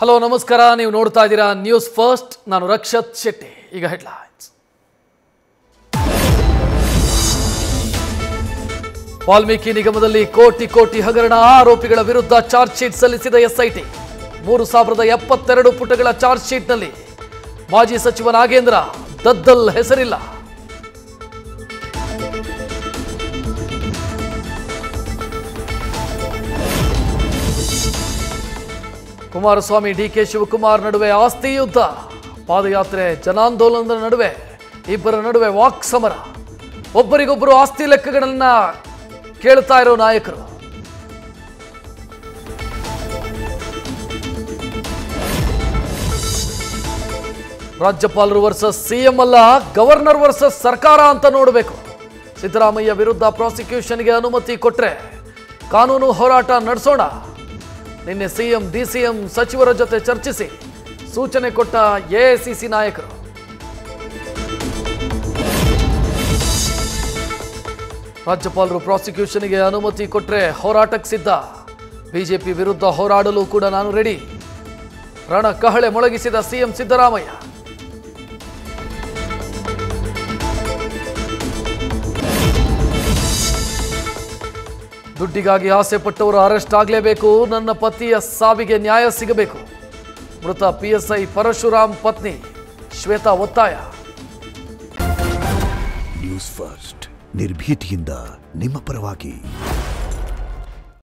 Hello ನಮಸ್ಕಾರ, ನೀವು ನೋಡ್ತಾ ಇದ್ದೀರಾ ನ್ಯೂಸ್ ಫಸ್ಟ್. ನಾನು ರಕ್ಷತ್ ಶೆಟ್ಟಿ. ಈಗ ಹೆಡ್ಲೈನ್ಸ್. ವಾಲ್ಮೀಕಿ ನಿಗಮದಲ್ಲಿ ಕೋಟಿ ಹಗರಣ ಆರೋಪಿಗಳ ವಿರುದ್ಧ ಚಾರ್ಜ್ ಶೀಟ್ ಸಲ್ಲಿಸಿದ ಎಸ್ಐಟಿ. 3072 ಪುಟಗಳ ಚಾರ್ಜ್ ಶೀಟ್ನಲ್ಲಿ ಮಾಜಿ ಸಚಿವ ನಾಗೇಂದ್ರ ದದ್ದಲ್ ಹೆಸರಿಲ್ಲ. ಕುಮಾರಸ್ವಾಮಿ ಡಿಕೆ ಶಿವಕುಮಾರ್ ನಡುವೆ ಆಸ್ತಿ ಯುದ್ಧ. ಪಾದಯಾತ್ರೆ ಜನಾಂದೋಲನದ ನಡುವೆ ಇಬ್ಬರ ನಡುವೆ ವಾಕ್ ಸಮರ. ಒಬ್ಬರಿಗೊಬ್ಬರು ಆಸ್ತಿ ಲೆಕ್ಕಗಳನ್ನ ಕೇಳ್ತಾ ಇರೋ ನಾಯಕರು. ರಾಜ್ಯಪಾಲರು ವರ್ಸಸ್ ಸಿಎಂ ಅಲ್ಲ, ಗವರ್ನರ್ ವರ್ಸಸ್ ಸರ್ಕಾರ ಅಂತ ನೋಡಬೇಕು. ಸಿದ್ದರಾಮಯ್ಯ ವಿರುದ್ಧ ಪ್ರಾಸಿಕ್ಯೂಷನ್ಗೆ ಅನುಮತಿ ಕೊಟ್ರೆ ಕಾನೂನು ಹೋರಾಟ ನಡೆಸೋಣ. ನಿನ್ನೆ ಸಿಎಂ ಡಿಸಿಎಂ ಸಚಿವರ ಜೊತೆ ಚರ್ಚಿಸಿ ಸೂಚನೆ ಕೊಟ್ಟ ಎಐಸಿಸಿ ನಾಯಕರು. ರಾಜ್ಯಪಾಲರು ಪ್ರಾಸಿಕ್ಯೂಷನ್ಗೆ ಅನುಮತಿ ಕೊಟ್ರೆ ಹೋರಾಟಕ್ಕೆ ಸಿದ್ಧ. ಬಿಜೆಪಿ ವಿರುದ್ಧ ಹೋರಾಡಲು ಕೂಡ ನಾನು ರೆಡಿ. ರಣ ಕಹಳೆ ಮೊಳಗಿಸಿದ ಸಿಎಂ ಸಿದ್ದರಾಮಯ್ಯ. ದುಡ್ಡಿಗಾಗಿ ಆಸೆ ಪಟ್ಟವರು ಅರೆಸ್ಟ್ ಆಗಲೇಬೇಕು. ನನ್ನ ಪತಿಯ ಸಾವಿಗೆ ನ್ಯಾಯ ಸಿಗಬೇಕು. ಮೃತ ಪಿಎಸ್ಐ ಪರಶುರಾಮ್ ಪತ್ನಿ ಶ್ವೇತಾ ಒತ್ತಾಯ. ನ್ಯೂಸ್ ಫಸ್ಟ್, ನಿರ್ಭೀತಿಯಿಂದ ನಿಮ್ಮ ಪರವಾಗಿ.